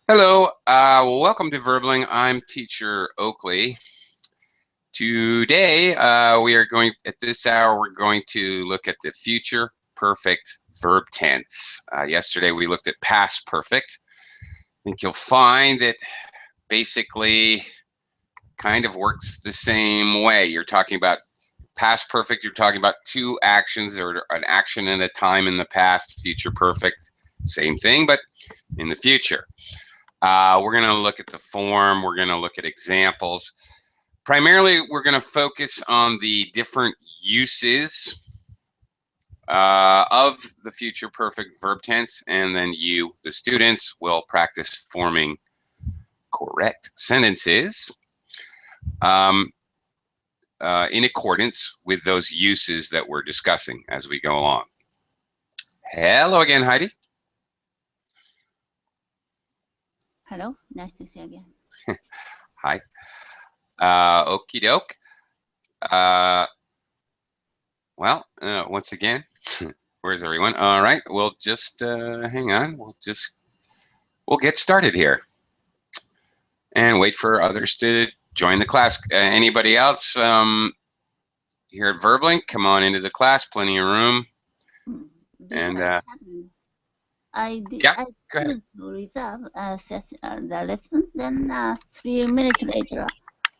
Hello, welcome to Verbling. I'm teacher Oakley. Today, at this hour, we're going to look at the future perfect verb tense. Yesterday, we looked at past perfect. I think you'll find that basically kind of works the same way. You're talking about past perfect, you're talking about two actions or an action and a time in the past. Future perfect, same thing, but in the future. We're going to look at the form. We're going to look at examples. Primarily, we're going to focus on the different uses of the future perfect verb tense, and then you, the students, will practice forming correct sentences in accordance with those uses that we're discussing as we go along. Hello again, Heidi. Hello, nice to see you again. Hi. Okie doke. Once again, where's everyone? All right, we'll just hang on. We'll get started here and wait for others to join the class. Anybody else here at Verblink? Come on into the class. Plenty of room. And I go ahead. reserve the lesson. Then 3 minutes later,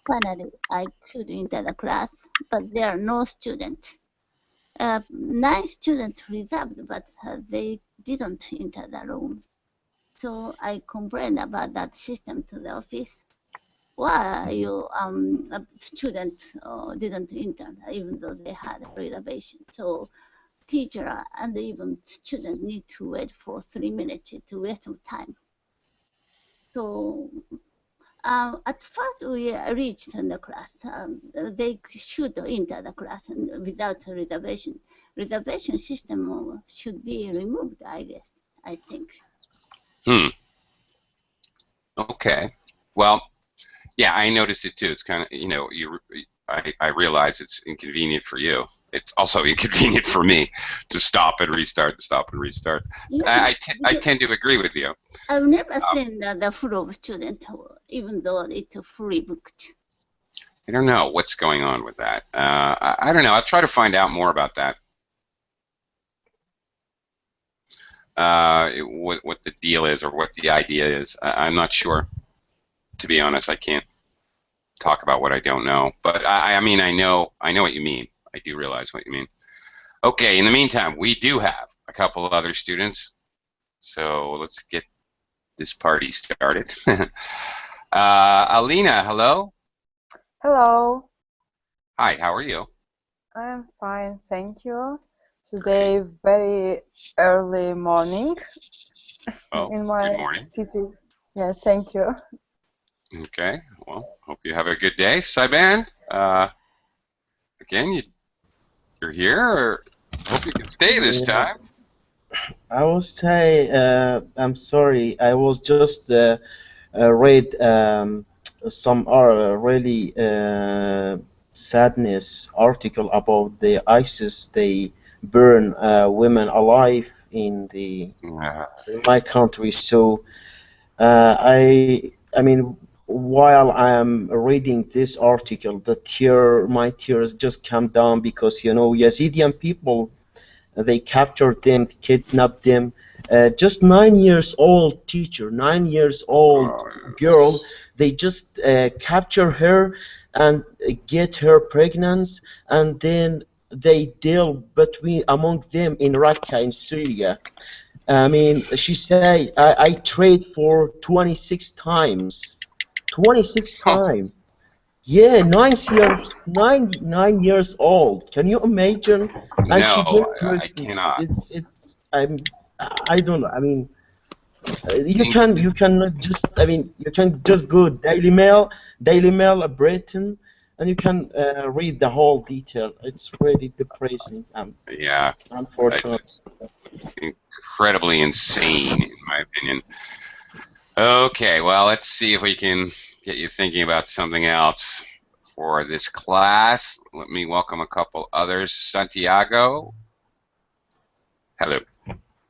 finally I could enter the class, but there are no students. 9 students reserved, but they didn't enter the room. So I complained about that system to the office. Why you student didn't enter, even though they had a reservation? So teacher and even student need to wait for 3 minutes to waste of time. So at first we reached in the class. They should enter the class without a reservation. Reservation system should be removed, I guess, I think. Okay. Well, yeah, I noticed it too. It's kind of, I realize it's inconvenient for you. It's also inconvenient for me to stop and restart, stop and restart. Yeah, I tend to agree with you. I've never seen the full of student, even though it's fully booked. I don't know what's going on with that. I don't know. I'll try to find out more about that. What the deal is or what the idea is. I'm not sure. To be honest, I can't talk about what I don't know. But I mean, I know what you mean. I do realize what you mean. Okay. In the meantime, we do have a couple of other students, so let's get this party started. Alina, hello. Hello. Hi. How are you? I'm fine, thank you. Today, very early morning in my good morning. city. Yes, thank you. Okay. Well, hope you have a good day. Saiban, again, you're here. Or hope you can stay this time. I will say, I'm sorry, I was just read some really sadness article about the ISIS. They burn women alive in my country. So I mean, while I am reading this article, my tears just come down because Yazidi people. They captured them, kidnapped them. Just 9 years old teacher, 9 years old girl. They just capture her and get her pregnant, and then they deal among them in Raqqa in Syria. I mean, she said, I trade for 26 times. 26 times. Yeah, 9 years old. Can you imagine? And she No, get I cannot. I don't know. I mean, you can just go Daily Mail Britain, and you can read the whole detail. It's really depressing. Yeah, Unfortunately. incredibly insane, in my opinion. Okay, well, let's see if we can get you thinking about something else for this class. Let me welcome a couple others. Santiago. Hello.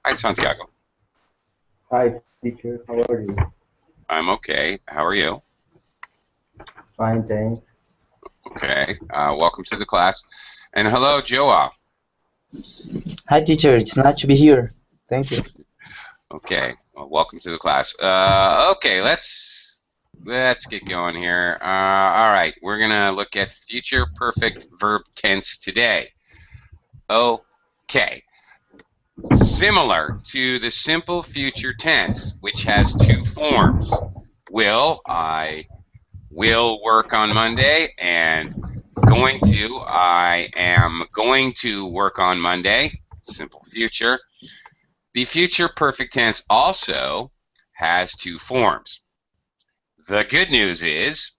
Hi, Santiago. Hi, teacher. How are you? I'm okay. How are you? Fine, thanks. Okay. Welcome to the class. And hello, Joa. Hi, teacher. It's nice to be here. Thank you. Okay. Well, welcome to the class. Okay, let's get going here. All right, we're gonna look at future perfect verb tense today. Okay. Similar to the simple future tense, which has two forms. Will, I will work on Monday, and going to, I am going to work on Monday, simple future. The future perfect tense also has two forms. The good news is,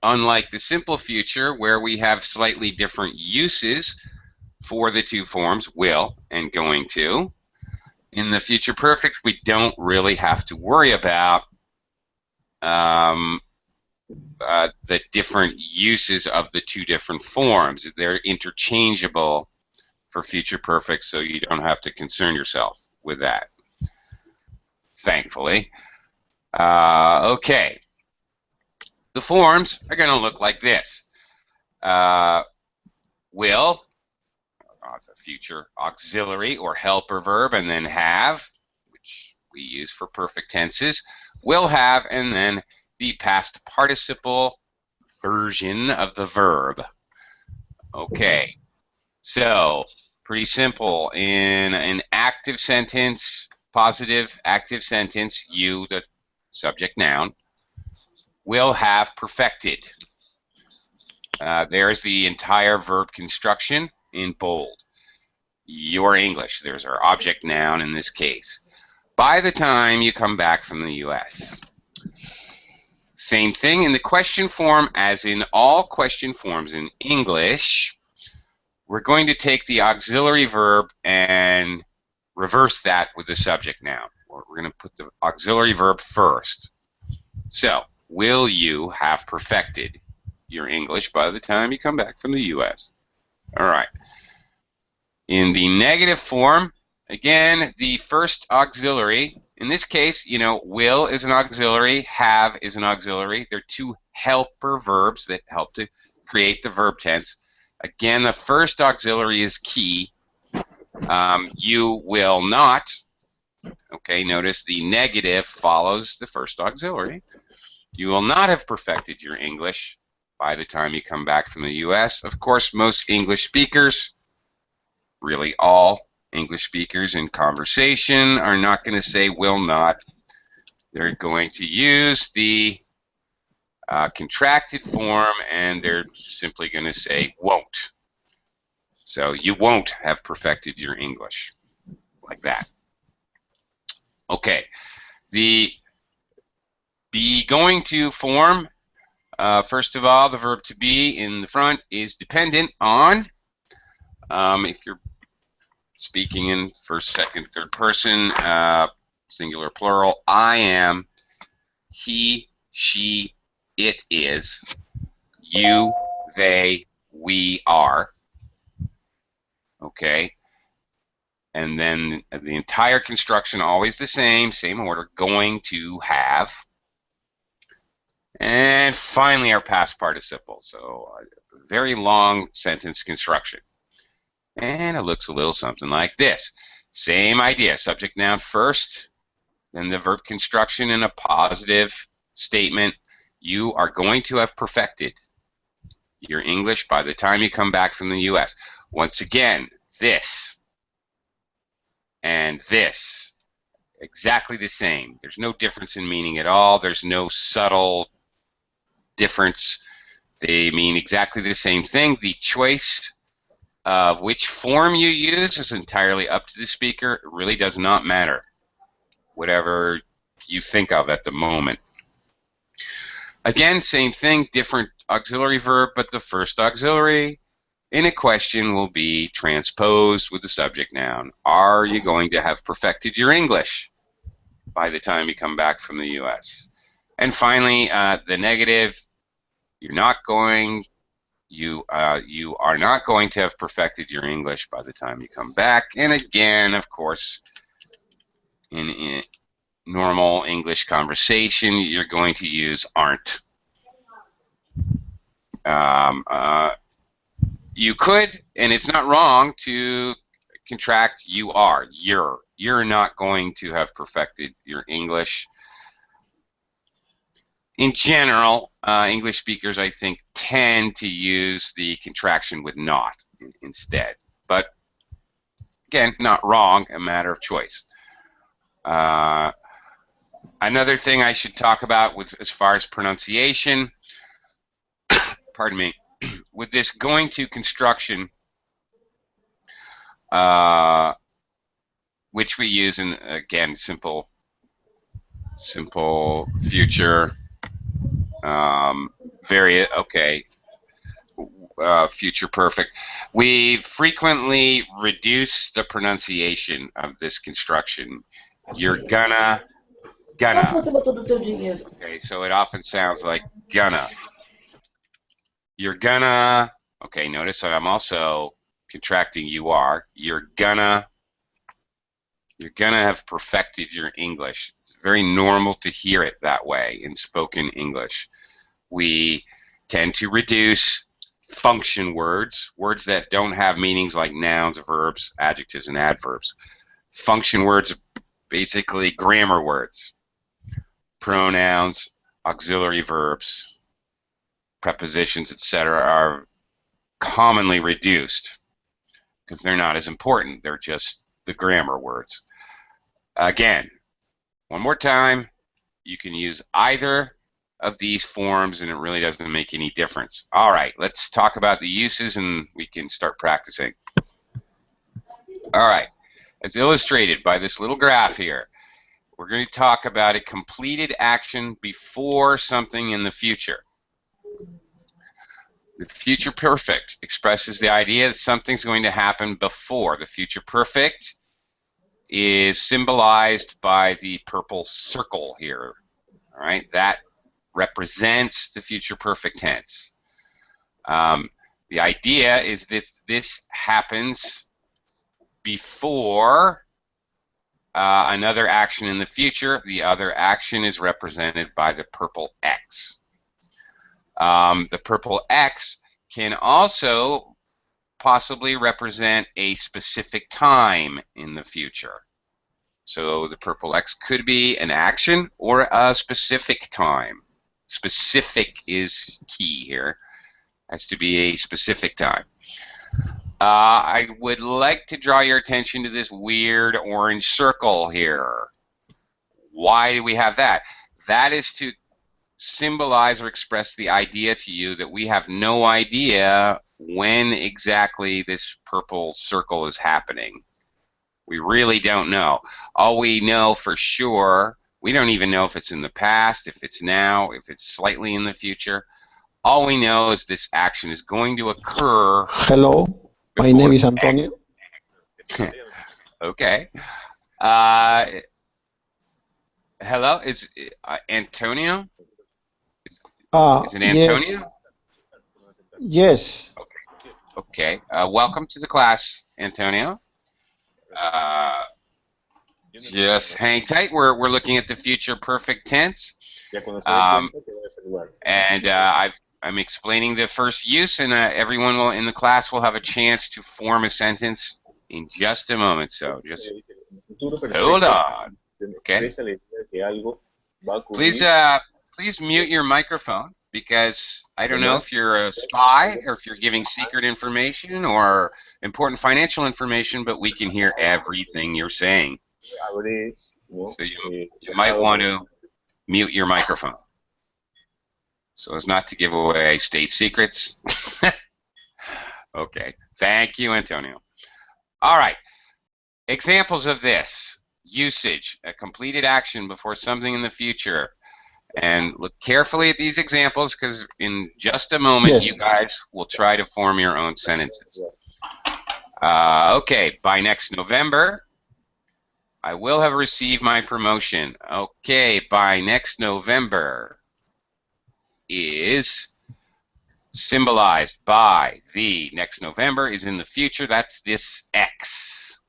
unlike the simple future where we have slightly different uses for the two forms, will and going to, in the future perfect, we don't really have to worry about the different uses of the two different forms. They're interchangeable for future perfect, so you don't have to concern yourself with that, thankfully. Okay. The forms are going to look like this. Will, the future auxiliary or helper verb, and then have, which we use for perfect tenses, will have, and then the past participle version of the verb. Okay, so pretty simple. In an active sentence, positive active sentence, you, the subject noun, will have perfected. There's the entire verb construction in bold. Your English, there's our object noun in this case. By the time you come back from the US. Same thing in the question form as in all question forms in English. We're going to take the auxiliary verb and reverse that with the subject noun. We're going to put the auxiliary verb first. So, will you have perfected your English by the time you come back from the US? All right. In the negative form, again, the first auxiliary, in this case, you know, will is an auxiliary, have is an auxiliary. They're two helper verbs that help to create the verb tense. Again, the first auxiliary is key. You will not. Okay, notice the negative follows the first auxiliary. You will not have perfected your English by the time you come back from the US. Of course, most English speakers, really all English speakers in conversation, are not going to say will not. They're going to use the contracted form, and they're simply going to say won't. So you won't have perfected your English, like that. Okay, the be going to form, first of all, the verb to be in the front is dependent on, if you're speaking in first, second, third person, singular, plural, I am, he, she, it is, you, they, we are. Okay. And then the entire construction always the same order, going to have. And finally our past participle. So a very long sentence construction. And it looks a little something like this. Same idea, subject noun first, then the verb construction in a positive statement. You are going to have perfected your English by the time you come back from the US. Once again, this and this, exactly the same. There's no difference in meaning at all. There's no subtle difference. They mean exactly the same thing. The choice of which form you use is entirely up to the speaker. It really does not matter, whatever you think of at the moment. Again, same thing, different auxiliary verb, but the first auxiliary in a question will be transposed with the subject noun. Are you going to have perfected your English by the time you come back from the US? And finally, the negative, you are not going to have perfected your English by the time you come back. And again, of course, in normal English conversation, you're going to use aren't. You could, and it's not wrong, to contract you are, you're. You're not going to have perfected your English. In general, English speakers, I think, tend to use the contraction with not instead. But again, not wrong, a matter of choice. Another thing I should talk about with, as far as pronunciation, pardon me, with this going to construction, which we use in, again, simple future, future perfect. We frequently reduce the pronunciation of this construction. You're gonna. Okay, so it often sounds like gonna. You're gonna. Okay, notice that I'm also contracting you are. You're gonna have perfected your English. It's very normal to hear it that way in spoken English. We tend to reduce function words, words that don't have meanings like nouns, verbs, adjectives, and adverbs. Function words, basically grammar words, pronouns, auxiliary verbs, prepositions, etc., are commonly reduced because they're not as important. They're just the grammar words. Again, one more time, you can use either of these forms and it really doesn't make any difference. All right, let's talk about the uses and we can start practicing. All right, as illustrated by this little graph here, we're going to talk about a completed action before something in the future. The future perfect expresses the idea that something's going to happen before. The future perfect is symbolized by the purple circle here. All right, that represents the future perfect tense. The idea is that this happens before another action in the future. The other action is represented by the purple X. The purple X can also possibly represent a specific time in the future. So the purple X could be an action or a specific time. Specific is key here. Has to be a specific time. I would like to draw your attention to this weird orange circle here. Why do we have that? That is to symbolize or express the idea to you that we have no idea when exactly this purple circle is happening. We really don't know. All we know for sure, we don't even know if it's in the past, if it's now, if it's slightly in the future. All we know is this action is going to occur. Hello, my name is Antonio. Okay. Hello, is Antonio? Is it Antonio? Yes. Okay. Welcome to the class, Antonio. Just hang tight. We're looking at the future perfect tense. I'm explaining the first use, and everyone in the class will have a chance to form a sentence in just a moment. So just hold on. Okay. Please mute your microphone, because I don't know if you're a spy or if you're giving secret information or important financial information, but we can hear everything you're saying. So you might want to mute your microphone so as not to give away state secrets. Okay. Thank you, Antonio. All right. Examples of this. Usage, a completed action before something in the future. And look carefully at these examples, because in just a moment, you guys will try to form your own sentences. Okay, by next November, I will have received my promotion. Okay, by next November is symbolized by the next November is in the future. That's this X.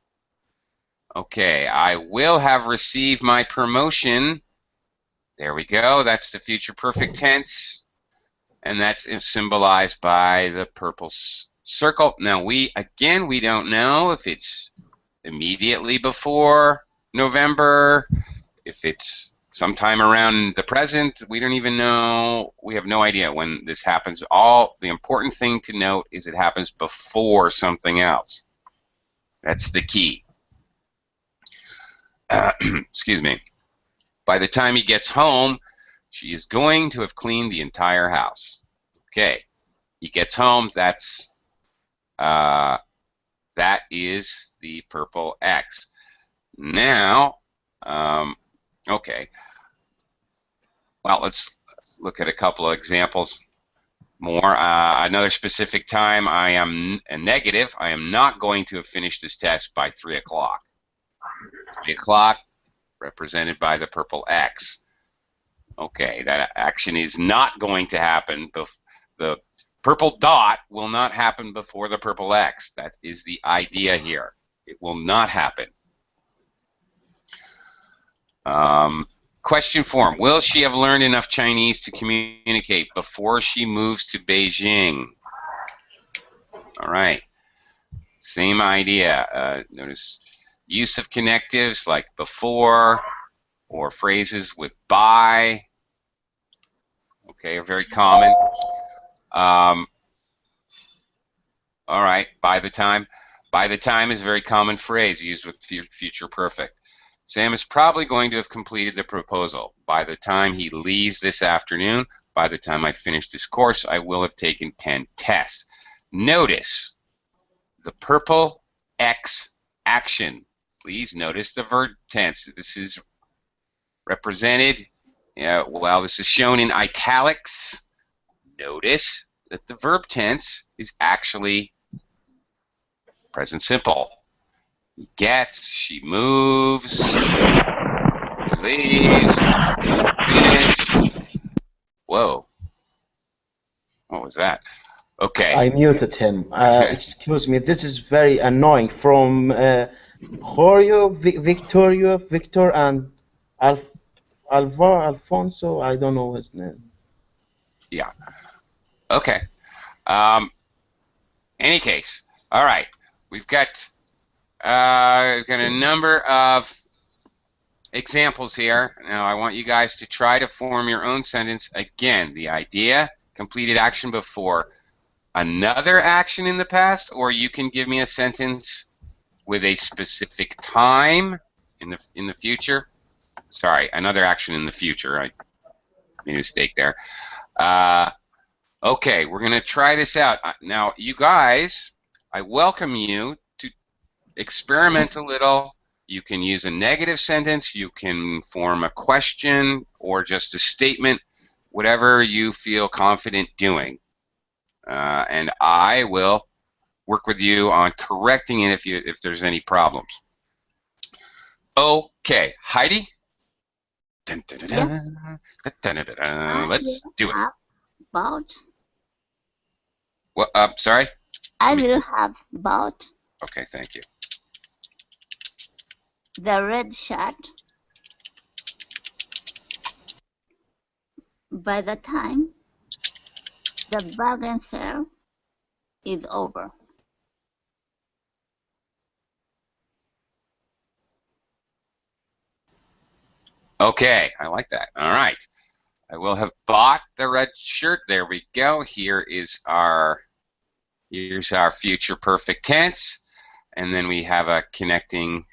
Okay, I will have received my promotion. There we go. That's the future perfect tense. And that's symbolized by the purple circle. Now, we don't know if it's immediately before November, if it's sometime around the present. We don't even know. We have no idea when this happens. The important thing to note is it happens before something else. That's the key. Excuse me. By the time he gets home, she is going to have cleaned the entire house. Okay, he gets home. That is the purple X. Now, okay. Well, let's look at a couple of examples more. Another specific time, I am a negative. I am not going to have finished this test by 3 o'clock. 3 o'clock represented by the purple X. Okay, that action is not going to happen. The purple dot will not happen before the purple X. That is the idea here. It will not happen. Question form. Will she have learned enough Chinese to communicate before she moves to Beijing? All right. Same idea. Notice use of connectives like before or phrases with by. Okay, are very common. All right, by the time. By the time is a very common phrase used with future perfect. Sam is probably going to have completed the proposal. By the time he leaves this afternoon, by the time I finish this course, I will have taken 10 tests. Notice the purple X action. Please notice the verb tense. This is represented, well, this is shown in italics. Notice that the verb tense is actually present simple. He gets, she moves, he leaves, whoa. What was that? Okay. I muted him. Excuse me, this is very annoying. From Jorge, Victoria, Victor, and Alfonso, I don't know his name. Yeah. Okay. Any case, all right. We've got a number of examples here. Now I want you guys to try to form your own sentence. Again, the idea, completed action before another action in the past, or you can give me a sentence with a specific time in the future. Sorry, another action in the future. I made a mistake there. Okay, we're going to try this out. Now, you guys, I welcome you to experiment a little. You can use a negative sentence, you can form a question, or just a statement, whatever you feel confident doing. And I will work with you on correcting it if there's any problems. Okay, Heidi? Dun, dun, dun, dun. Dun, dun, dun, dun. Let's do it. About. What? Sorry? I will have about Okay, thank you. the red shirt by the time the bargain sale is over. Okay, I like that. All right. I will have bought the red shirt. There we go. Here's our future perfect tense. And then we have a connecting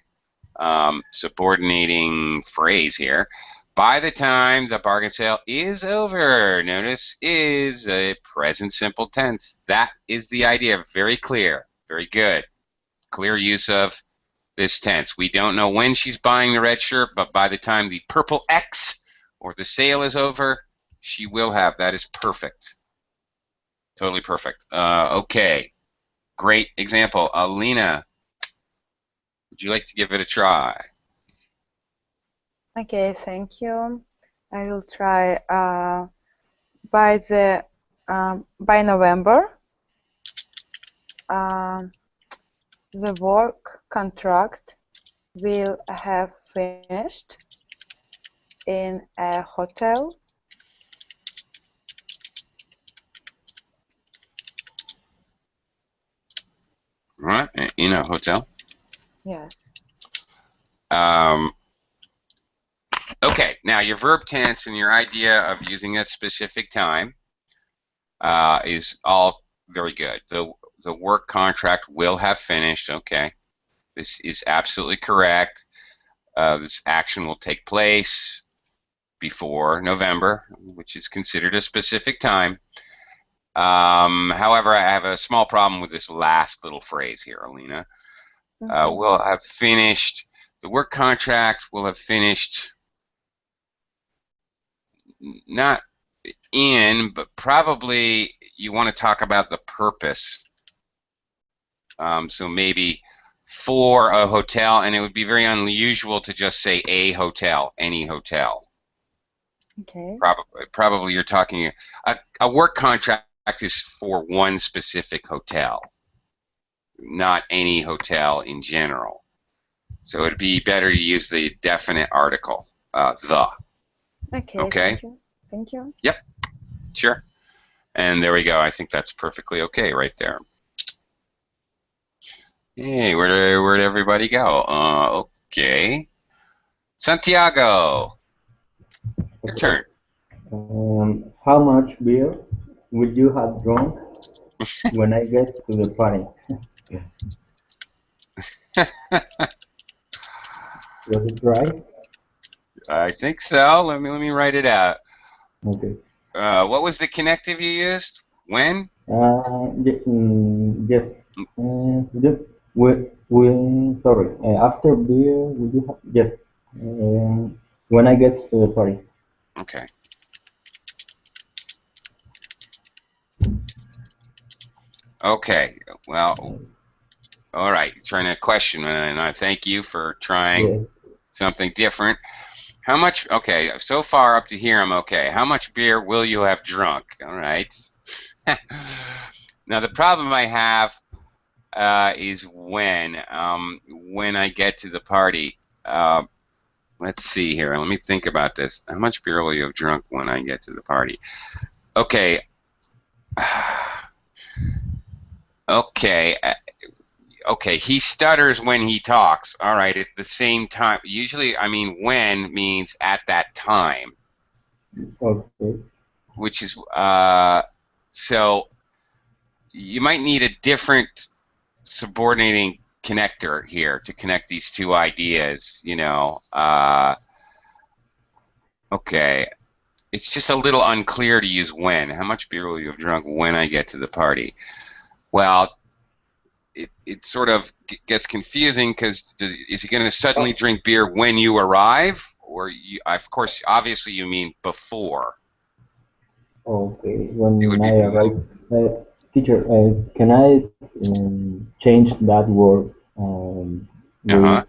subordinating phrase here. By the time the bargain sale is over, notice is a present simple tense. That is the idea. Very clear. Very good. Clear use of this tense. We don't know when she's buying the red shirt, but by the time the purple X or the sale is over, she will have. That is perfect. Totally perfect. Okay. Great example. Alina, would you like to give it a try? Okay, thank you. I will try by November. The work contract will have finished in a hotel. Right, in a hotel. Yes. Okay, now your verb tense and your idea of using a specific time is all very good. The work contract will have finished. Okay, this is absolutely correct. This action will take place before November, which is considered a specific time. However, I have a small problem with this last little phrase here, Alina. Okay. Will have finished. The work contract will have finished. Not in, but probably you want to talk about the purpose. So maybe for a hotel, and it would be very unusual to just say a hotel, any hotel. Okay. Probably you're talking a work contract is for one specific hotel, not any hotel in general. So it'd be better to use the definite article, the. Okay. Okay. Thank you. Thank you. Yep. Sure. And there we go. I think that's perfectly okay right there. Hey, where'd everybody go? Okay. Santiago, your turn. How much beer would you have drunk when I get to the party? Was it right? I think so. Let me write it out. Okay. What was the connective you used? When? Yes. Just sorry. After beer, would you have? Yes. When I get to the party. Okay. Okay. Well, all right. You're trying to question, and I thank you for trying Yes. something different. How much? Okay. So far up to here, I'm okay. How much beer will you have drunk? All right. Now the problem I have is when I get to the party. Let's see here. Let me think about this. How much beer will you have drunk when I get to the party? Okay. Okay. Okay. He stutters when he talks. All right. At the same time. Usually, I mean, when means at that time, Okay. which is so you might need a different subordinating connector here to connect these two ideas, you know. Okay. It's just a little unclear to use when. How much beer will you have drunk when I get to the party? Well, it sort of gets confusing because is he going to suddenly drink beer when you arrive? Or, of course, obviously you mean before. Okay. It would When be, I arrive, teacher, can I change that word with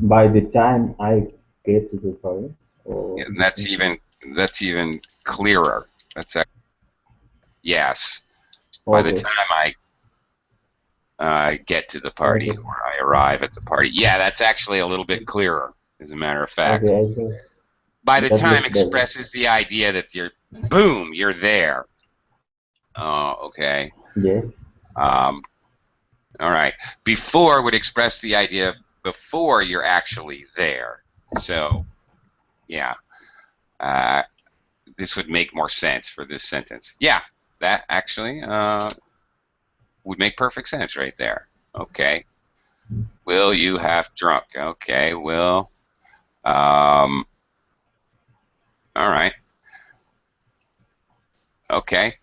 by the time I get to the party? Or that's even clearer. Yes. By the okay. time I get to the party Okay. or I arrive at the party. Yeah, that's actually a little bit clearer, as a matter of fact. Okay. I think By the that time looks better. expresses the idea that you're there. Oh, okay. Yes. All right. Before would express the idea before you're actually there. So, yeah. This would make more sense for this sentence. Yeah, that actually would make perfect sense right there. Okay. Will you have drunk? Okay, will. All right. Okay.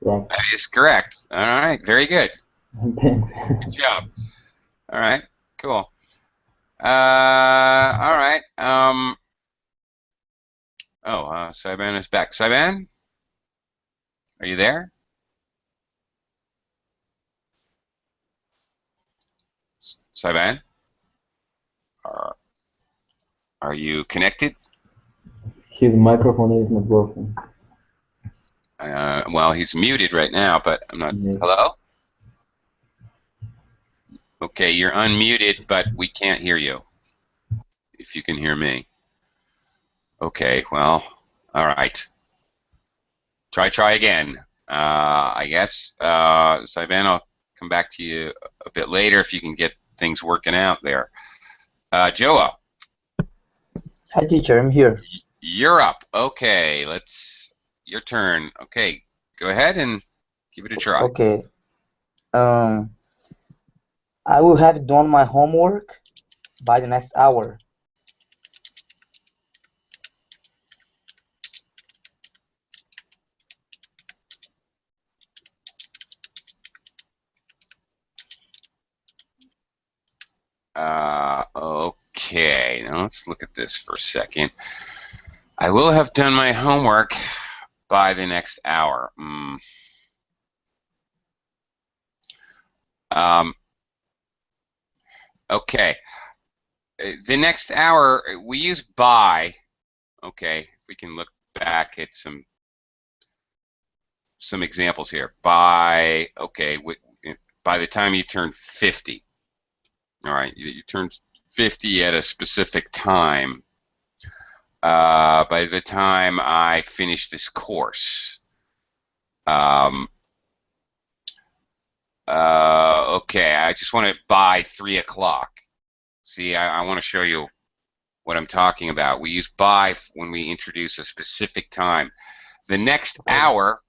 Right. That is correct. All right. Very good. Thanks. Good job. All right. Cool. All right. Saiban is back. Saiban, are you there? Saiban, are you connected? His microphone is not working. Well, he's muted right now, but I'm not. Yes. Hello? Okay, you're unmuted, but we can't hear you. If you can hear me. Okay, well, all right. Try again. I guess. Saivan, I'll come back to you a bit later if you can get things working out there. Joa. Hi, teacher. I'm here. You're up. Okay, your turn. Okay, go ahead and give it a try. Okay. Um, I will have done my homework by the next hour. Okay, now let's look at this for a second. I will have done my homework by the next hour. Okay, the next hour, we use by. Okay, if we can look back at some examples here. By, okay, by the time you turn 50. All right, you turn 50 at a specific time. By the time I finish this course. Okay, I just want to by 3 o'clock. See, I want to show you what I'm talking about. We use by when we introduce a specific time. The next hour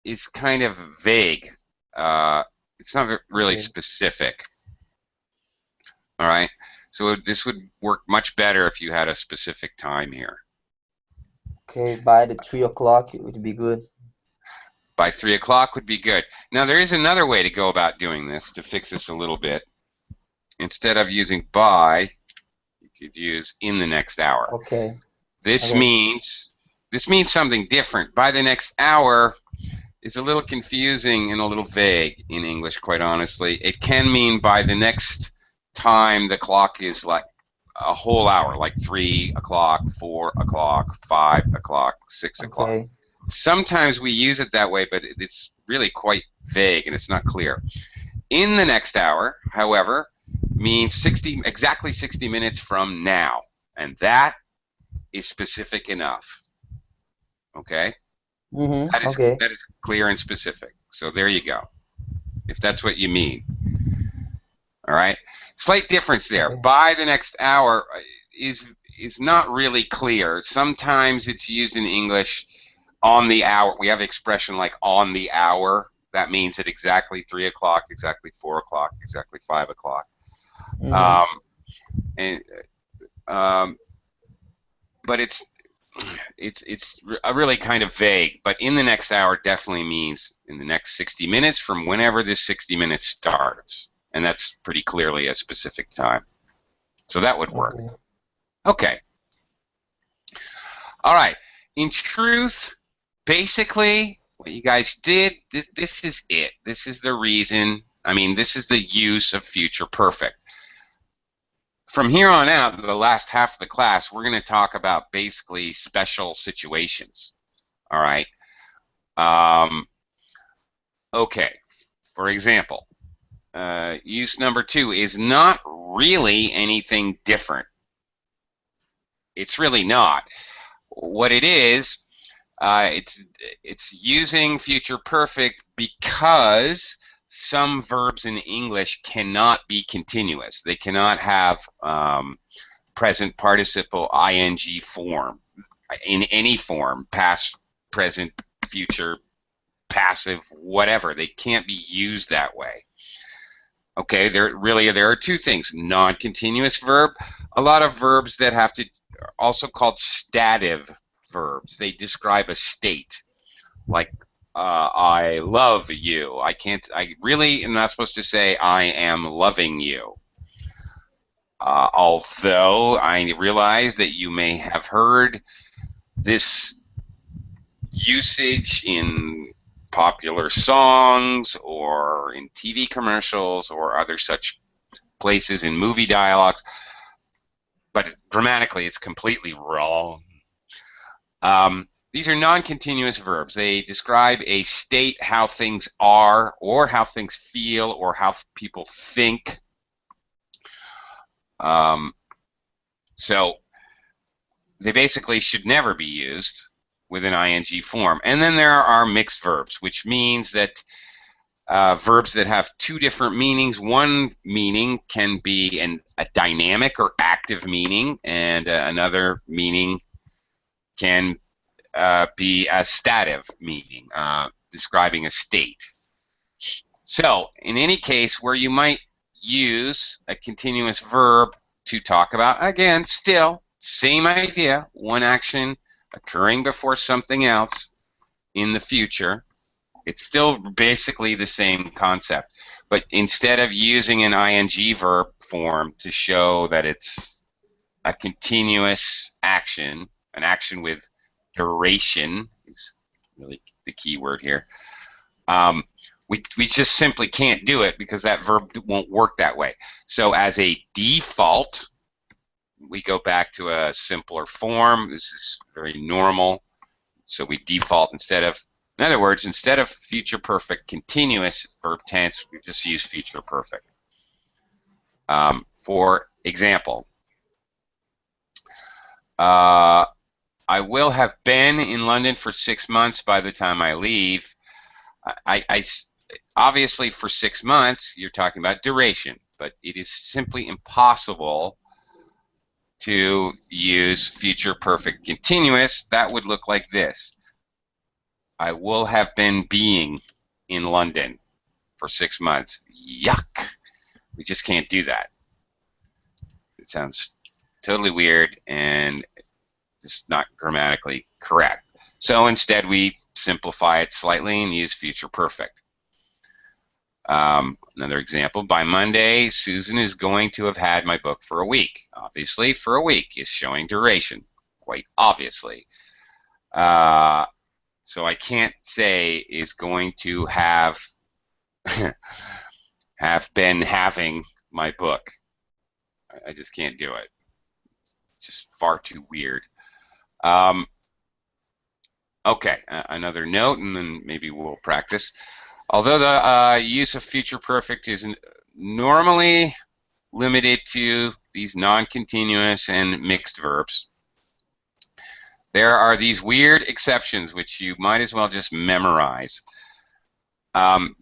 is kind of vague. It's not really specific. All right, so this would work much better if you had a specific time here. Okay, by the 3 o'clock it would be good. By 3 o'clock would be good. Now there is another way to go about doing this to fix this a little bit. Instead of using by, you could use in the next hour. Okay. This means something different. By the next hour is a little confusing and a little vague in English, quite honestly. It can mean by the next time the clock is like a whole hour, like 3 o'clock, 4 o'clock, 5 o'clock, 6 o'clock. Sometimes we use it that way, but it's really quite vague and it's not clear. In the next hour, however, means exactly 60 minutes from now, and that is specific enough. Okay? That is clear and specific. So there you go. If that's what you mean. All right? Slight difference there. By the next hour is not really clear. Sometimes it's used in English on the hour. We have an expression like on the hour. That means at exactly 3 o'clock, exactly 4 o'clock, exactly 5 o'clock. But it's really kind of vague. But in the next hour definitely means in the next 60 minutes from whenever this 60 minutes starts. And that's pretty clearly a specific time. So that would work. Okay. All right. In truth, basically, what you guys did, this is it. This is the reason. I mean, this is the use of future perfect. From here on out, the last half of the class, we're going to talk about basically special situations. All right. Okay. For example, use number 2 is not really anything different. It's really not. What it is, it's using future perfect because some verbs in English cannot be continuous. They cannot have present participle ing form in any form, past, present, future, passive, whatever. They can't be used that way. Okay, there are 2 things. Non-continuous verb, a lot of verbs that are also called stative verbs. They describe a state, like I love you. I really am not supposed to say I am loving you. Although I realize that you may have heard this usage in popular songs or in TV commercials or other such places in movie dialogues, but grammatically it's completely wrong. these are non-continuous verbs. They describe a state, how things are, or how things feel, or how people think. So they basically should never be used with an ing form. And then there are mixed verbs, which means that verbs that have two different meanings. One meaning can be a dynamic or active meaning, and another meaning can be a stative meaning, describing a state. So in any case where you might use a continuous verb to talk about, again, still same idea, one action occurring before something else in the future, it's still basically the same concept. But instead of using an ing verb form to show that it's a continuous action, an action with duration is really the key word here, we just simply can't do it because that verb won't work that way. So as a default, we go back to a simpler form. This is very normal. So we default in other words, instead of future perfect continuous verb tense, we just use future perfect. For example, I will have been in London for 6 months by the time I leave. Obviously, for 6 months, you're talking about duration, but it is simply impossible to use future perfect continuous. That would look like this. I will have been being in London for 6 months. Yuck. We just can't do that. It sounds totally weird and just not grammatically correct. So instead, we simplify it slightly and use future perfect. Another example, by Monday, Susan is going to have had my book for a week. Obviously, for a week is showing duration, quite obviously. So I can't say is going to have been having my book. I just can't do it. It's just far too weird. Okay, another note, and then maybe we'll practice. Although the use of future perfect is normally limited to these non-continuous and mixed verbs, there are these weird exceptions which you might as well just memorize.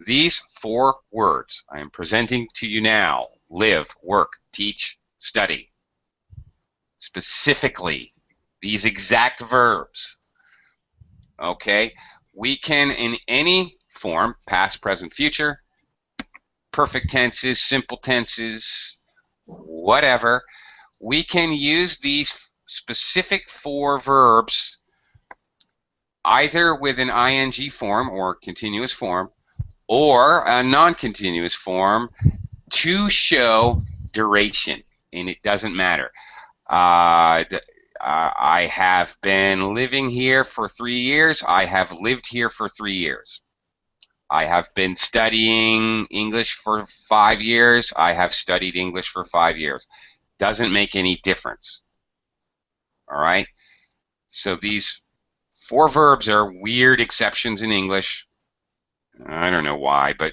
These 4 words I am presenting to you now: live, work, teach, study. Specifically, these exact verbs. Okay, we can, in any form, past, present, future, perfect tenses, simple tenses, whatever, we can use these specific 4 verbs either with an ing form or continuous form or a non-continuous form to show duration, and it doesn't matter. I have been living here for 3 years. I have lived here for 3 years. I have been studying English for 5 years. I have studied English for 5 years. Doesn't make any difference. All right? So these 4 verbs are weird exceptions in English. I don't know why, but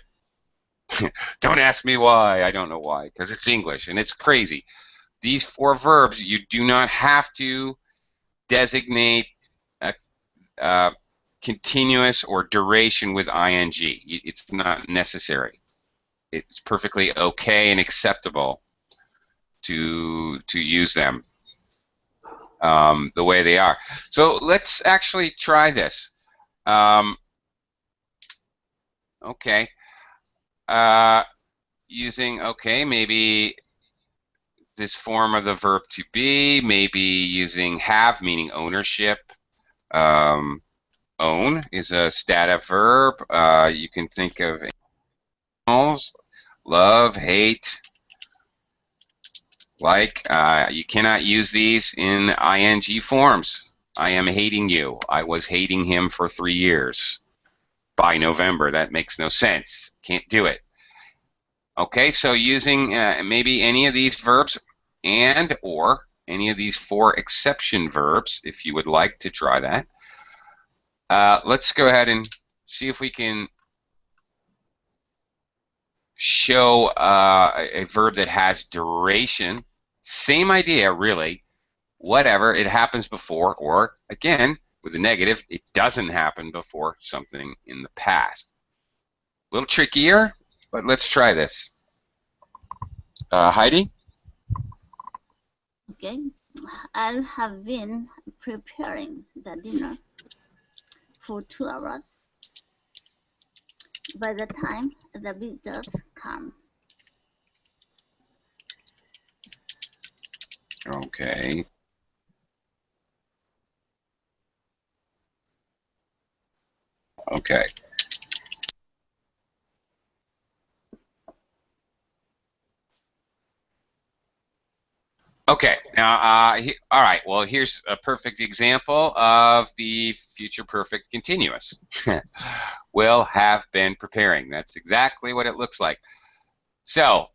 don't ask me why. I don't know why, because it's English and it's crazy. These 4 verbs, you do not have to designate a continuous or duration with ing. It's not necessary. It's perfectly okay and acceptable to use them the way they are. So let's actually try this. Okay. Using, okay, maybe this form of the verb to be, maybe using have, meaning ownership. Own is a stative verb. You can think of animals, love, hate, like. You cannot use these in ing forms. I am hating you. I was hating him for 3 years. By November, that makes no sense. Can't do it. Okay, so using maybe any of these verbs and or any of these 4 exception verbs, if you would like to try that. let's go ahead and see if we can show a verb that has duration. Same idea, really. Whatever, it happens before, or again, with the negative, it doesn't happen before something in the past. A little trickier, but let's try this. Heidi? Okay. I have been preparing the dinner for 2 hours. By the time the visitors come. Okay. Okay. Okay, now, all right, well, here's a perfect example of the future perfect continuous. Will have been preparing. That's exactly what it looks like. So,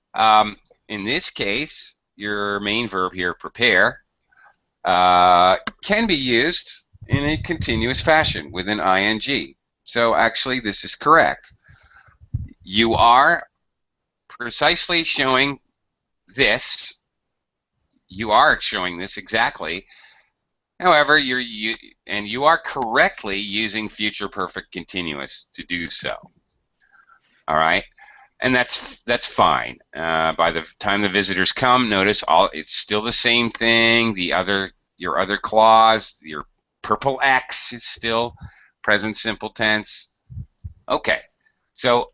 in this case, your main verb here, prepare, can be used in a continuous fashion with an ing. So, actually, this is correct. You are precisely showing this. You are showing this exactly. However, you are correctly using future perfect continuous to do so. All right, and that's fine. By the time the visitors come, notice it's still the same thing. Your other clause, your purple X is still present simple tense. Okay, so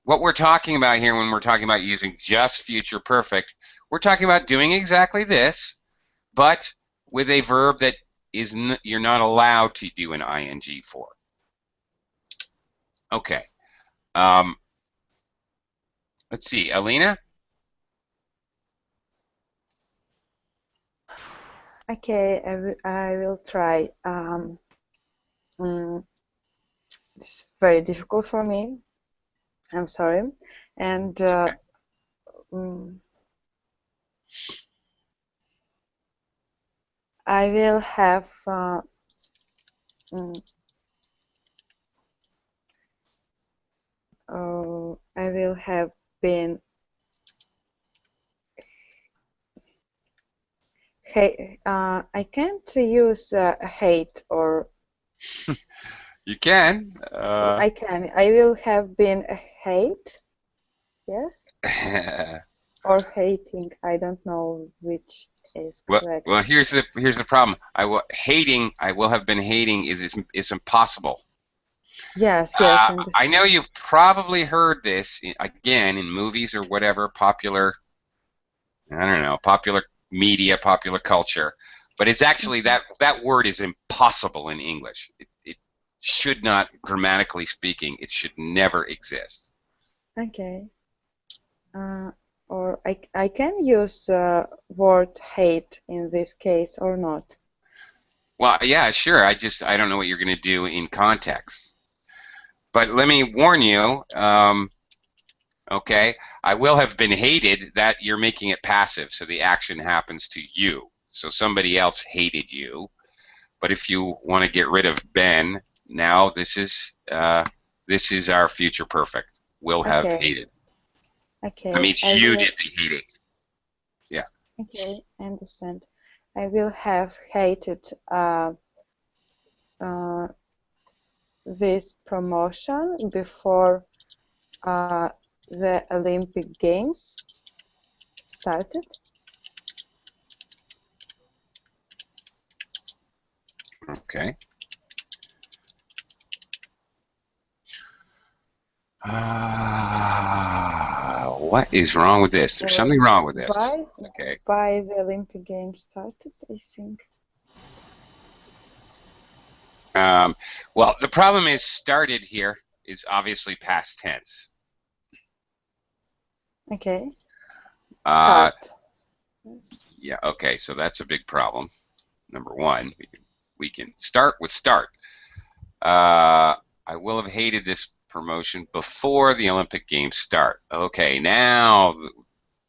what we're talking about here when we're talking about using just future perfect, we're talking about doing exactly this, but with a verb that you're not allowed to do an ing for. Okay. Let's see, Alina? Okay, I will try. It's very difficult for me. I'm sorry. And I will have I will have been I can't use hate or You can. I can. I will have been hate. Yes. Or hating. I don't know which is correct. Well, here's the problem. I will have been hating is impossible. Yes, yes. I know you've probably heard this again in movies or whatever popular. I don't know, popular media, popular culture, but it's actually that word is impossible in English. It should not, grammatically speaking, it should never exist. Okay. Or I can use word hate in this case or not? Well, yeah, sure. I don't know what you're going to do in context. But let me warn you, okay, I will have been hated, that you're making it passive, so the action happens to you. So somebody else hated you. But if you want to get rid of Ben, now this is our future perfect. Will have hated. Okay. That means you did the hating. Yeah. Okay, I understand. I will have hated this promotion before the Olympic Games started. Okay. What is wrong with this? There's something wrong with this. Okay. By the Olympic Games started, I think. Well, the problem is started here is obviously past tense. Okay. Start. Yeah, okay, so that's a big problem. Number one, we can start with start. I will have hated this promotion before the Olympic Games start. Okay, now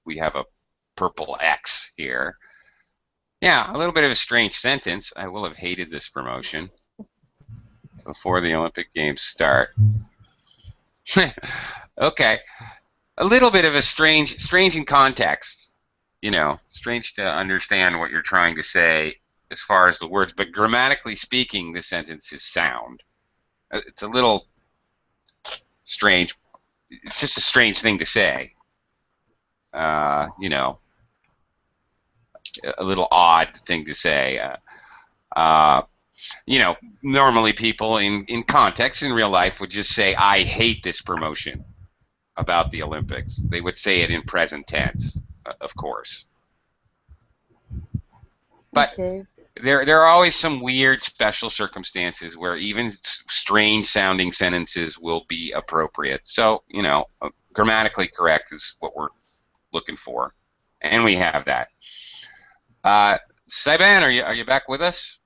we have a purple X here. Yeah, a little bit of a strange sentence. I will have hated this promotion. before the Olympic Games start. Okay, a little bit of a strange in context, you know, strange to understand what you're trying to say as far as the words, but grammatically speaking, the sentence is sound. It's a little strange. It's just a strange thing to say. You know, a little odd thing to say. You know, normally people in context in real life would just say, I hate this promotion about the Olympics. They would say it in present tense, of course. But Okay. there are always some weird special circumstances where even strange sounding sentences will be appropriate. So, you know, grammatically correct is what we're looking for. And we have that. Saiban, are you back with us?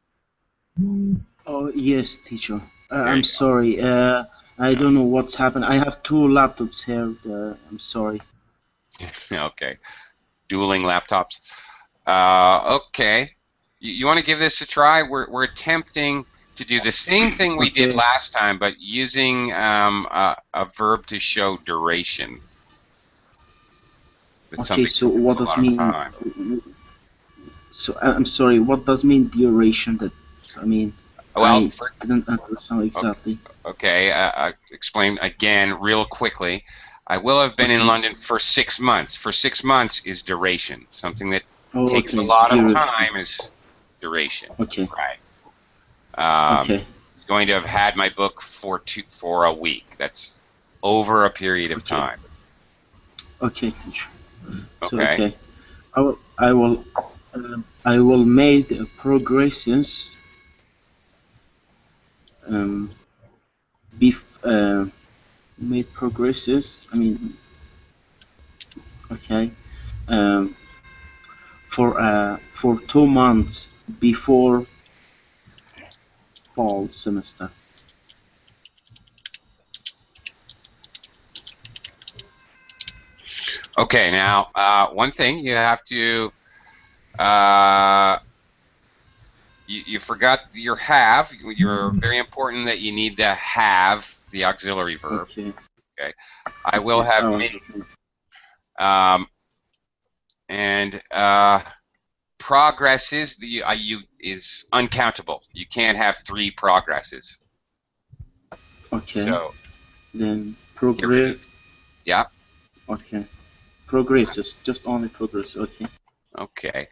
Oh, yes, teacher. There I'm you go. sorry. I don't know what's happened. I have two laptops here. I'm sorry. Okay. Dueling laptops. Okay. You want to give this a try? We're attempting to do the same thing we did Okay. last time, but using a verb to show duration. It's Okay, something so that takes what a does lot of mean? time. So I'm sorry. What does mean duration? That I mean, Well, I didn't understand exactly. okay. Explain again real quickly. I will have been in Okay. London for 6 months. For 6 months is duration. Something that Oh, takes a okay. lot of Duration. time is duration. Okay. Right. Okay. Going to have had my book for a week. That's over a period of Okay. time. Okay, teacher. So Okay. okay, I will make progresses. Um, bef made progresses. I mean, okay. Um, for 2 months before fall semester. Okay. Now, one thing you have to you forgot your have. You're very important that you need to have the auxiliary verb. Okay. Okay. I will Okay. have Oh, made. okay. And progresses is uncountable. You can't have 3 progresses. Okay. So Then get rid progress. of. Yeah. Okay. Progresses. Just only progress. Okay. Okay.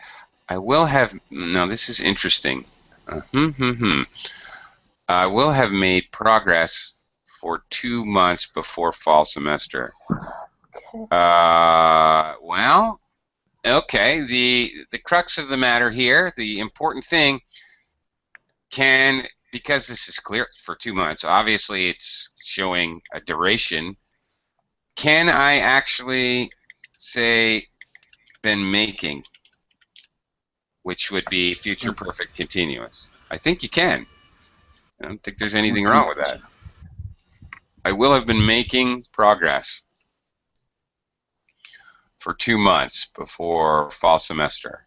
I will have. No, this is interesting. I will have made progress for 2 months before fall semester. Okay. Well, okay. The crux of the matter here, the important thing, because this is clear for 2 months. Obviously, it's showing a duration. Can I actually say been making, which would be future perfect continuous? I think you can. I don't think there's anything Okay. wrong with that. I will have been making progress for 2 months before fall semester.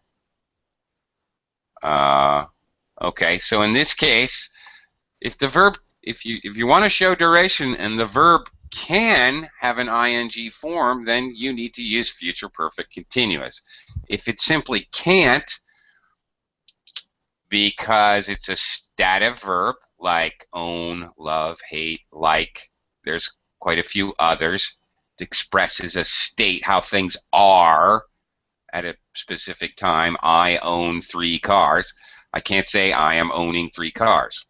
Okay, so in this case, if you want to show duration and the verb can have an ing form, then you need to use future perfect continuous. If it simply can't, because it's a stative verb like own, love, hate, like, there's quite a few others. It expresses a state, how things are at a specific time. I own 3 cars. I can't say I am owning 3 cars.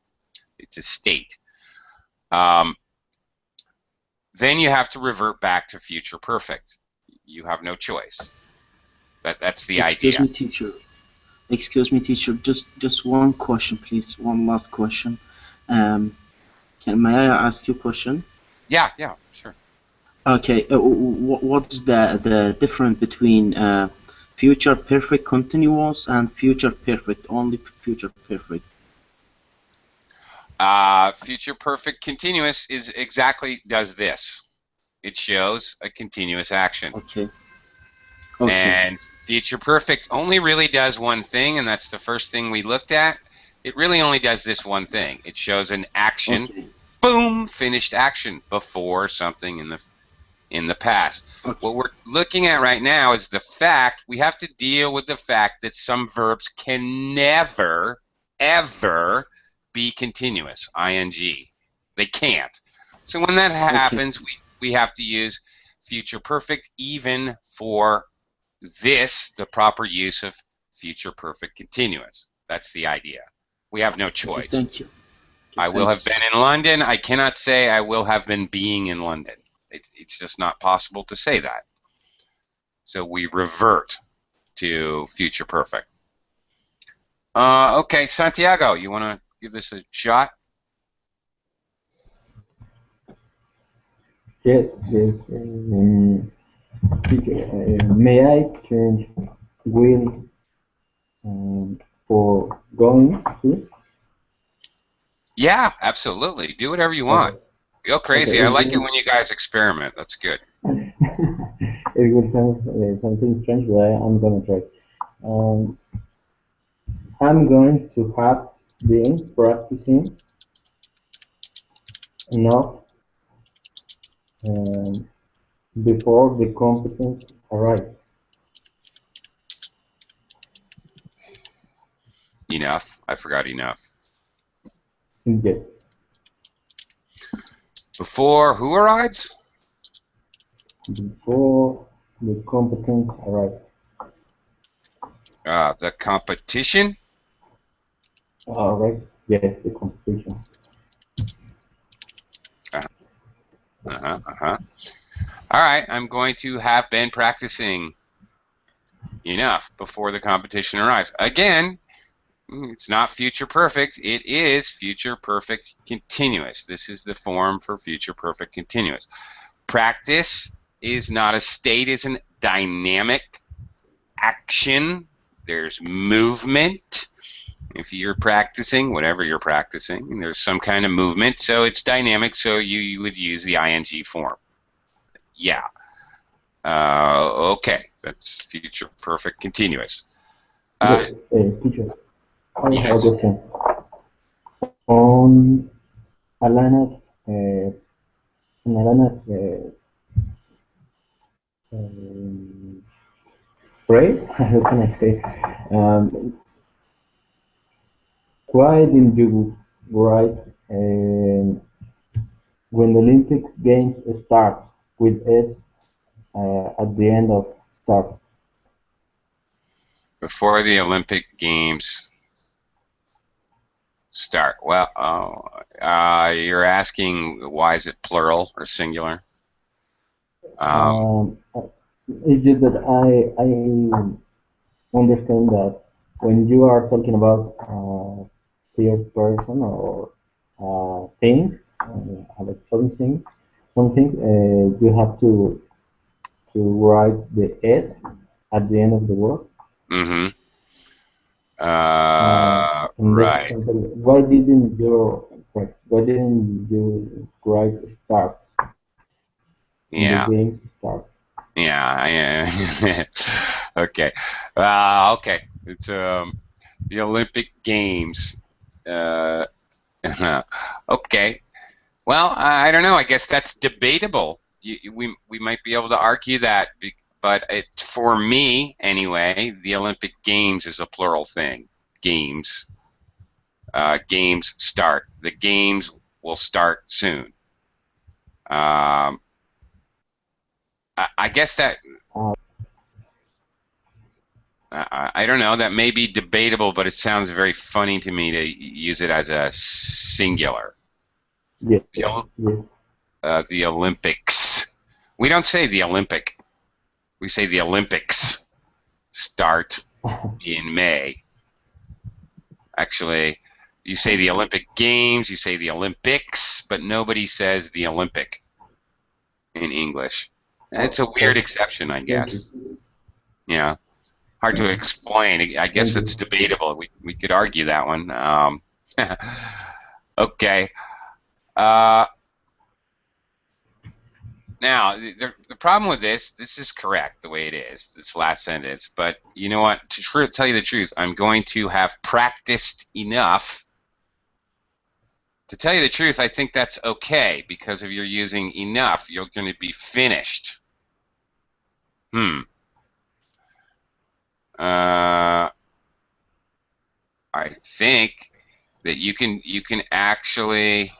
It's a state. Then you have to revert back to future perfect. You have no choice. That's the idea. Excuse me, teacher. Just one question, please. One last question. May I ask you a question? Yeah, sure. Okay. What's the difference between future perfect continuous and future perfect only future perfect? Future perfect continuous does this. It shows a continuous action. Okay. And future perfect only really does one thing, and that's the first thing we looked at. it really only does this one thing. It shows an action, Okay. boom, finished action before something in the past. Okay. What we're looking at right now is the fact we have to deal with the fact that some verbs can never, ever be continuous, ing. They can't. So when that happens, we have to use future perfect even for this, the proper use of future perfect continuous. That's the idea. We have no Okay, choice. thank you. Okay, I will have thanks. been in London. I cannot say I will have been being in London. It's just not possible to say that. So we revert to future perfect. Okay, Santiago, you want to give this a shot? Yes, yes. Teacher, may I change will for going to? Yeah, absolutely. Do whatever you want. Okay. Go crazy. Okay. I like it when you guys experiment. That's good. It will sound something strange, but I'm gonna try. Um, I'm going to have been practicing enough um, before the competence arrives. Enough. I forgot enough. Yes. Before who arrives? Before the competence arrives. The competition? All right. Yes, the competition. All right, I'm going to have been practicing enough before the competition arrives. Again, it's not future perfect. It is future perfect continuous. This is the form for future perfect continuous. Practice is not a state, it's a dynamic action. There's movement. If you're practicing, whatever you're practicing, there's some kind of movement, so it's dynamic, so you would use the ing form. Yeah. Okay, that's future perfect continuous. Yes, teacher, I have a Yes. question. On Alana's, on Alana's phrase, how can I say? Why didn't you write when the Olympic Games start with S at the end of start? Before the Olympic Games start. Well, you're asking why is it plural or singular? It's just that I understand that when you are talking about third person or thing, about something, you have to write the S at the end of the word. Mm-hmm. In this Right. example, why didn't you write start in the Yeah. game start? Yeah. Okay. Okay. It's the Olympic Games. Okay. Well, I don't know. I guess that's debatable. We might be able to argue that, but for me anyway, the Olympic Games is a plural thing. Games. Games start. The games will start soon. I guess that I don't know. That may be debatable, but it sounds very funny to me to use it as a singular. Yes. The Olympics. We don't say the Olympic. We say the Olympics start in May. Actually, you say the Olympic Games, you say the Olympics, but nobody says the Olympic in English. It's a weird exception, I guess. Yeah. Hard to explain. I guess it's debatable. We could argue that one. Okay. Now, the problem with this is correct the way it is, this last sentence, but you know what? To tell you the truth, I'm going to have practiced enough. To tell you the truth, I think that's okay, because if you're using enough, you're going to be finished. I think that you can actually,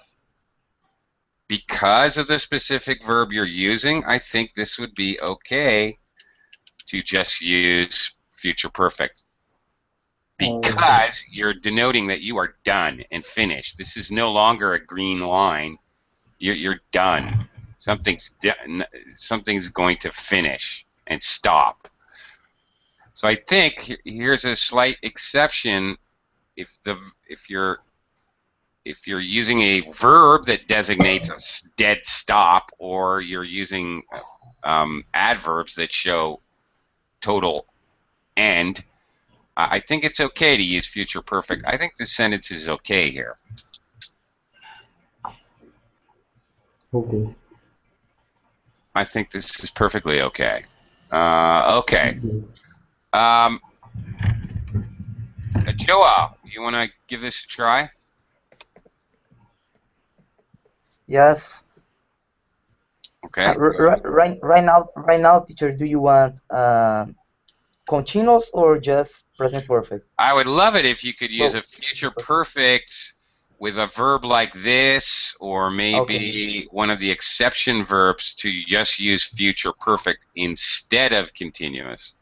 because of the specific verb you're using, I think this would be okay to just use future perfect, because you're denoting that you are done and finished. This is no longer a green line. You're done. Something's going to finish and stop. So I think here's a slight exception if you're using a verb that designates a dead stop, or you're using adverbs that show total end. I think it's okay to use future perfect. I think this sentence is okay here. Okay. I think this is perfectly okay. Okay. Joa, do you want to give this a try? Yes. Okay. Right now, teacher, do you want continuous or just present perfect? I would love it if you could use a future perfect with a verb like this, or maybe one of the exception verbs to just use future perfect instead of continuous,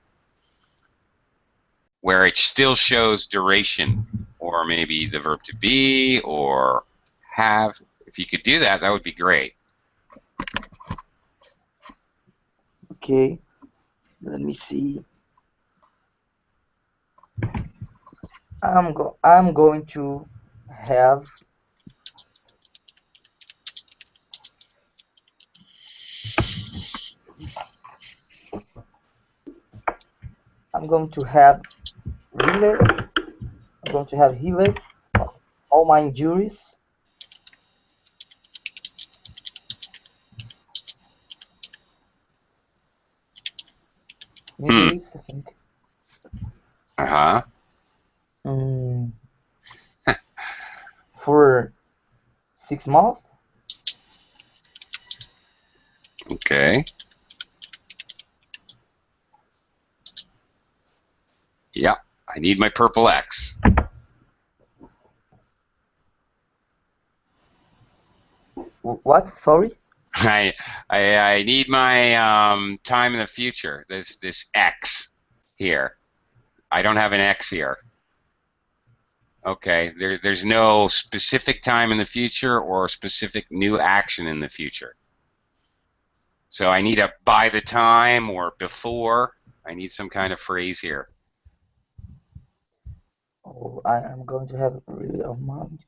where it still shows duration, or maybe the verb to be or have. If you could do that, that would be great. Okay, let me see. I'm going to have healed. I'm going to have healed all my injuries. Injuries, I think. For 6 months. Okay. Yeah, I need my purple X. What? Sorry? I need my time in the future. This X here. I don't have an X here. Okay, there's no specific time in the future or specific new action in the future. So I need a by the time or before. I need some kind of phrase here. Oh, I'm going to have really a month.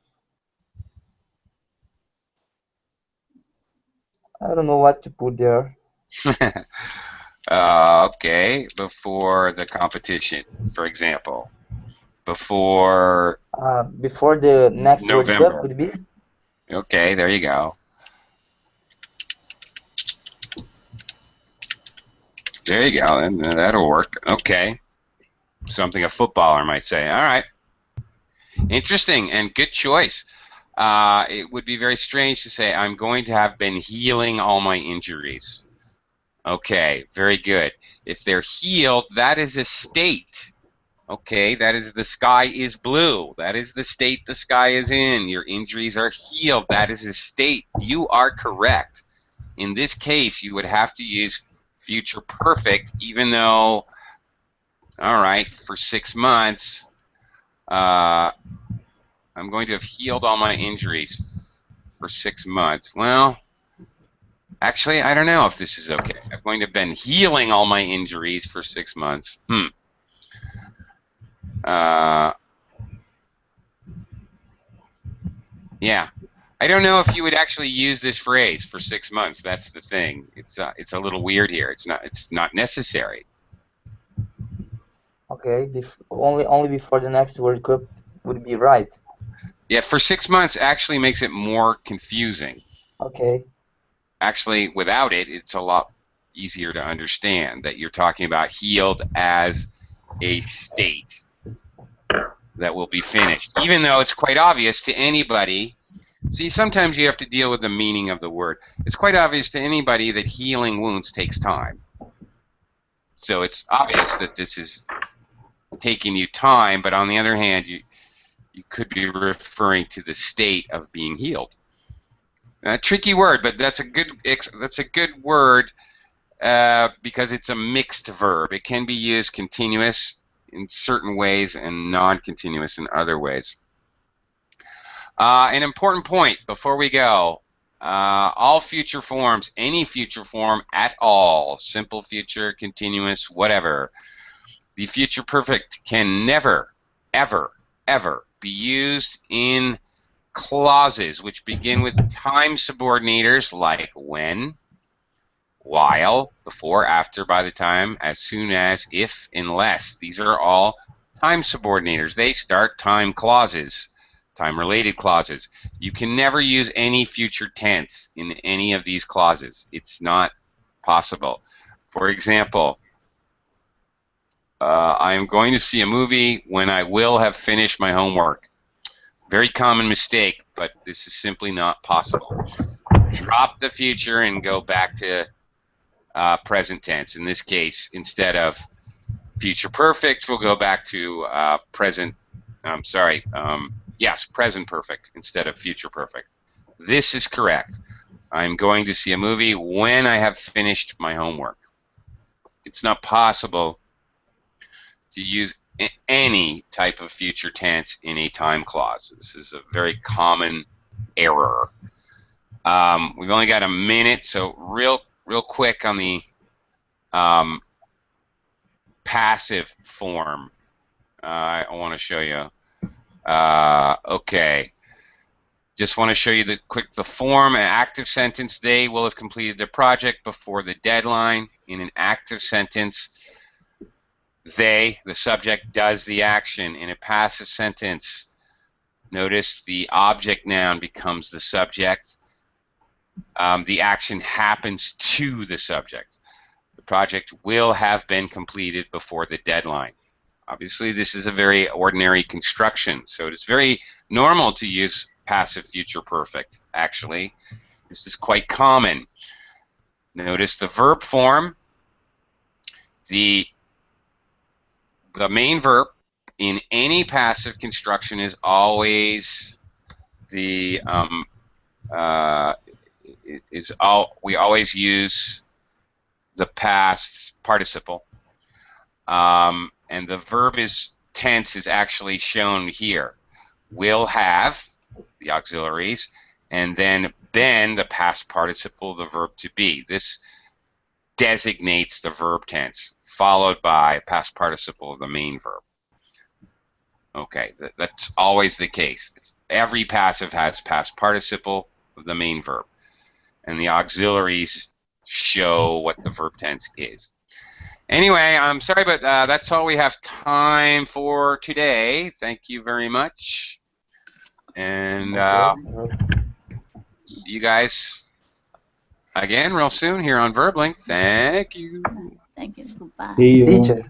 I don't know what to put there. Okay, before the competition, for example. Before the next November. World Cup would be. Okay, there you go. There you go, and that'll work. Okay. Something a footballer might say. All right. Interesting and good choice. It would be very strange to say, I'm going to have been healing all my injuries. Okay, very good. If they're healed, that is a state. Okay, that is the sky is blue. That is the state the sky is in. Your injuries are healed. That is a state. You are correct. In this case, you would have to use future perfect, even though, all right, for 6 months, I'm going to have healed all my injuries for 6 months. Well, actually, I don't know if this is okay. I'm going to have been healing all my injuries for 6 months. Yeah. I don't know if you would actually use this phrase for 6 months. That's the thing. It's a little weird here. It's not necessary. Okay, only before the next World Cup would be right. Yeah, for 6 months actually makes it more confusing. Okay. actually, without it, it's a lot easier to understand that you're talking about healed as a state that will be finished, even though it's quite obvious to anybody. See, sometimes you have to deal with the meaning of the word. It's quite obvious to anybody that healing wounds takes time. So it's obvious that this is taking you time, but on the other hand, you could be referring to the state of being healed. A tricky word, but that's a good word because it's a mixed verb. It can be used continuous in certain ways and non-continuous in other ways. An important point before we go, all future forms, any future form at all, simple future, continuous, whatever, the future perfect can never, ever, ever be used in clauses which begin with time subordinators like when, while, before, after, by the time, as soon as, if, unless. These are all time subordinators. They start time clauses, time-related clauses. You can never use any future tense in any of these clauses. It's not possible. For example, I am going to see a movie when I will have finished my homework. Very common mistake, but this is simply not possible. Drop the future and go back to present tense. In this case, instead of future perfect, we'll go back to present perfect instead of future perfect. This is correct. I'm going to see a movie when I have finished my homework. It's not possible to use any type of future tense in a time clause. This is a very common error. We've only got a minute, so real quick on the passive form. I want to show you. Okay. Just want to show you the form. An active sentence, they will have completed their project before the deadline. In an active sentence, they, the subject, does the action. In a passive sentence, notice the object noun becomes the subject. The action happens to the subject. The project will have been completed before the deadline. Obviously, this is a very ordinary construction, so it's very normal to use passive future perfect, actually. This is quite common. Notice the verb form. The main verb in any passive construction is always we always use the past participle, and the verb tense is actually shown here. Will have, the auxiliaries, and then been, the past participle, the verb to be. This designates the verb tense, followed by past participle of the main verb. Okay, that's always the case. Every passive has past participle of the main verb, and the auxiliaries show what the verb tense is. Anyway, I'm sorry, but that's all we have time for today. Thank you very much. And see you guys again real soon here on VerbLink. Thank you. Thank you. Goodbye. See you. Teacher.